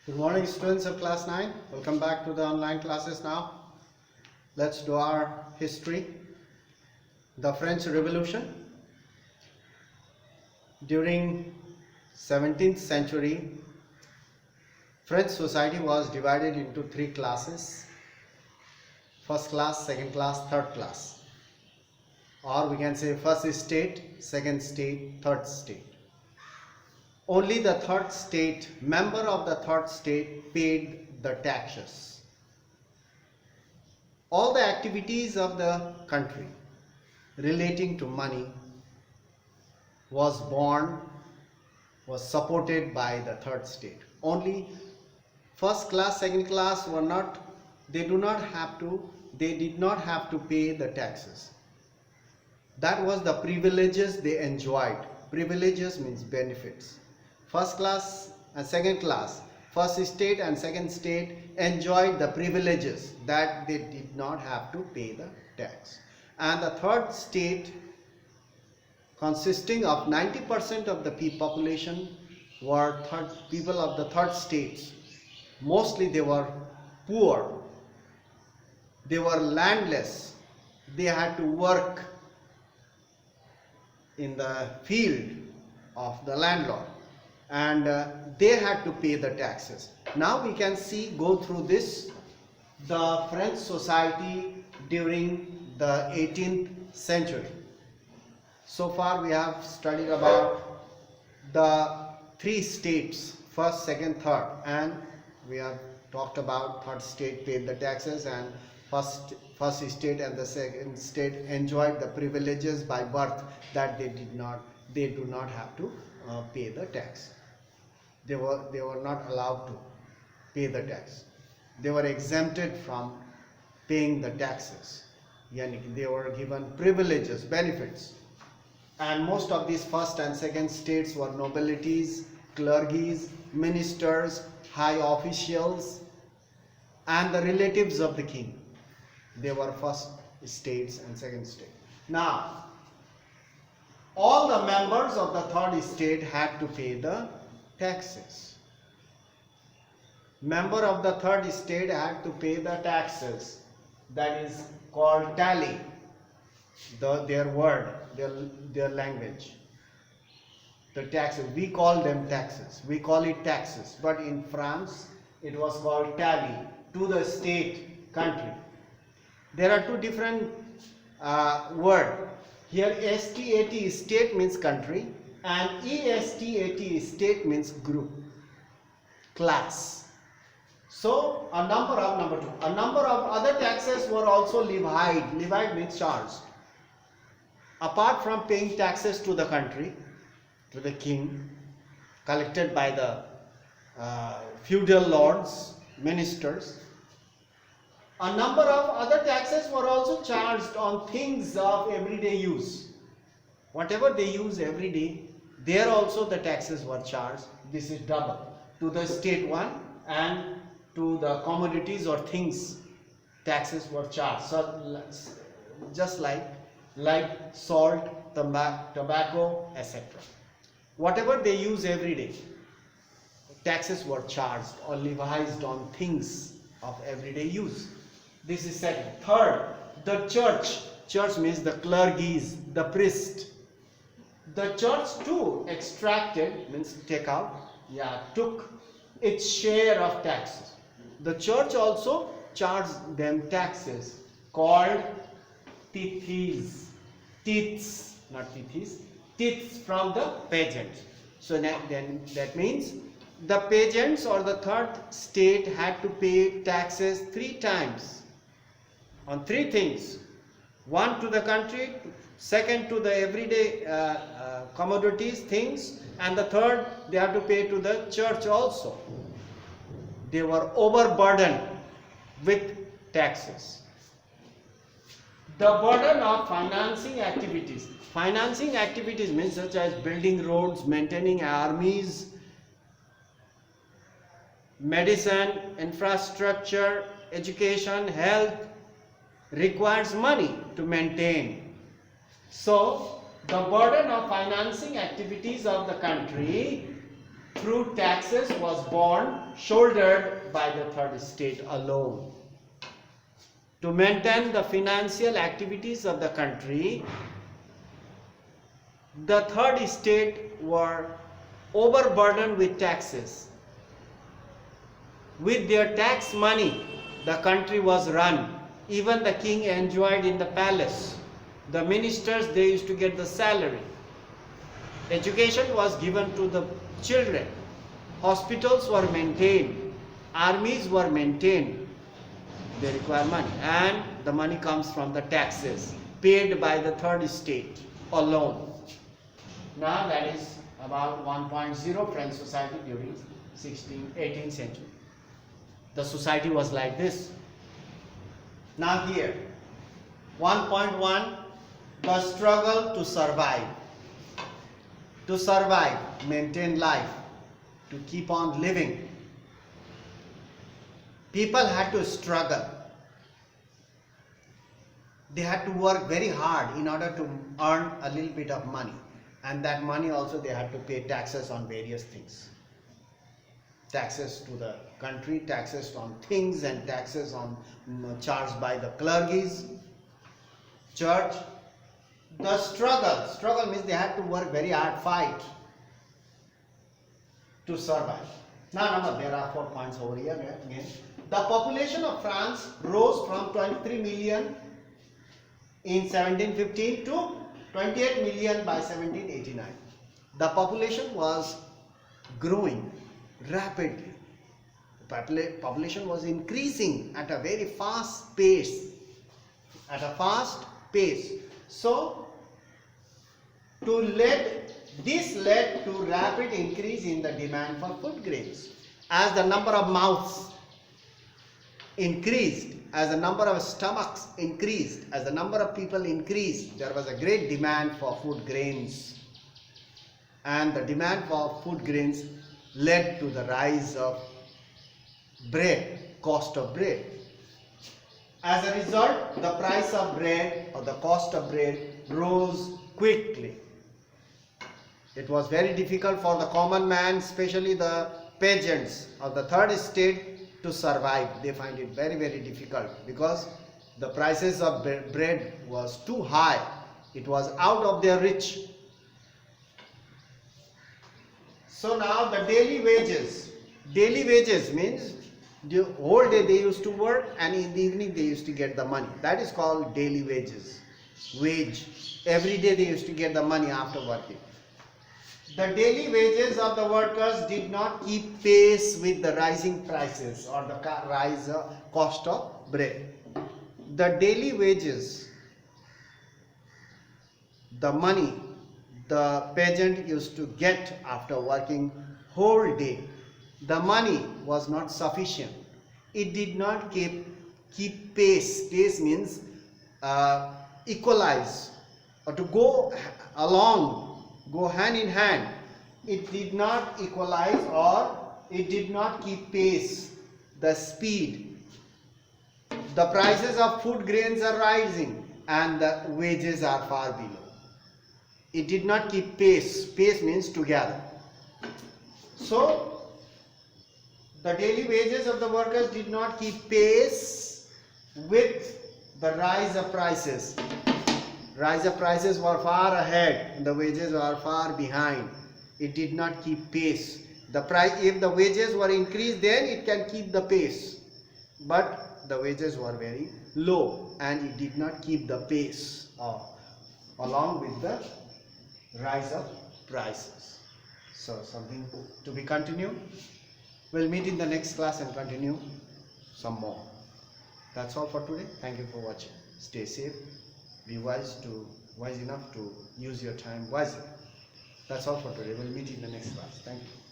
Good morning, students of class 9. Welcome back to the online classes now. Let's do our history. The French Revolution. During 17th century, French society was divided into three classes: first class, second class, third class. Or we can say first state, second state, third state. Only the third state, member of the third state paid the taxes. All the activities of the country relating to money was supported by the third state. Only first class, second class they did not have to pay the taxes. That was the privileges they enjoyed. Privileges means benefits. First class and second class, first state and second state enjoyed the privileges that they did not have to pay the tax. And the third state, consisting of 90% of the population, were people of the third states. Mostly they were poor, they were landless, they had to work in the field of the landlord, and they had to pay the taxes. Now we can go through this, the French society during the 18th century. So far we have studied about the three states, first, second, third, and we have talked about third state paid the taxes, and first state and the second state enjoyed the privileges by birth that they do not have to pay the tax. They were not allowed to pay the tax. They were exempted from paying the taxes. They were given privileges, benefits. And most of these first and second states were nobilities, clergies, ministers, high officials, and the relatives of the king. They were first states and second state. Now, all the members of the third state had to pay the taxes. Member of the third state had to pay the taxes. That is called tally. Their language. The taxes. We call them taxes. We call it taxes. But in France, it was called tally to the state country. There are two different words. Here STAT, state, means country, and ESTAT, state, means group, class. So a number of other taxes were also levied. Levied means charged. Apart from paying taxes to the country, to the king, collected by the feudal lords, ministers, a number of other taxes were also charged on things of everyday use. Whatever they use every day, there also the taxes were charged. This is double. To the state one, and to the commodities or things, taxes were charged. So just like salt, tobacco, etc. Whatever they use every day, taxes were charged or levied on things of everyday use. This is second. Third, the church. Church means the clergies, the priest. The church too extracted, means took its share of taxes. The church also charged them taxes called tithes. Tithes, not tithes. Tithes from the peasants. So that means the peasants or the third state had to pay taxes 3 times on 3 things. One to the country, second to the everyday commodities, things, and the third they have to pay to the church also. They were overburdened with taxes. The burden of financing activities. Financing activities means such as building roads, maintaining armies, medicine, infrastructure, education, health, requires money to maintain. So the burden of financing activities of the country fruit taxes was borne, shouldered by the third estate alone. To maintain the financial activities of the country, the third estate were overburdened with taxes. With their tax money, the country was run. Even the king enjoyed in the palace. The ministers, they used to get the salary. Education was given to the children. Hospitals were maintained. Armies were maintained. They require money. And the money comes from the taxes paid by the third estate alone. Now that is about 1.0 French society during 18th century. The society was like this. Now here, 1.1, the struggle to survive. To survive, maintain life, to keep on living. People had to struggle. They had to work very hard in order to earn a little bit of money. And that money also they had to pay taxes on various things. Taxes to the country, taxes on things, and taxes on charged by the clergies, church. The struggle means they had to work very hard, fight to survive. Now there are 4 points over here again. The population of France rose from 23 million in 1715 to 28 million by 1789. The population was growing rapidly. The population was increasing at a very fast pace. So, this led to rapid increase in the demand for food grains. As the number of mouths increased, as the number of stomachs increased, as the number of people increased, there was a great demand for food grains. And the demand for food grains led to the rise of bread, cost of bread. As a result, the price of bread or the cost of bread rose quickly. It was very difficult for the common man, especially the peasants of the third estate, to survive. They find it very, very difficult because the prices of bread was too high. It was out of their reach. So now the daily wages. Daily wages means the whole day they used to work and in the evening they used to get the money. That is called daily wages. Wage. Every day they used to get the money after working. The daily wages of the workers did not keep pace with the rising prices or the rise cost of bread. The daily wages, the money the peasant used to get after working whole day, the money was not sufficient. It did not keep pace. Pace means equalize or to go along, go hand in hand. It did not equalize or it did not keep pace, the speed. The prices of food grains are rising and the wages are far below. It did not keep pace. Pace means together. So, the daily wages of the workers did not keep pace with the rise of prices. Rise of prices were far ahead and the wages were far behind. It did not keep pace. If the wages were increased, then it can keep the pace. But the wages were very low and it did not keep the pace along with the rise of prices. So something to be continued. We'll meet in the next class and continue some more. That's all for today. Thank you for watching. Stay safe. Be wise enough to use your time wisely. That's all for today. We'll meet in the next class. Thank you.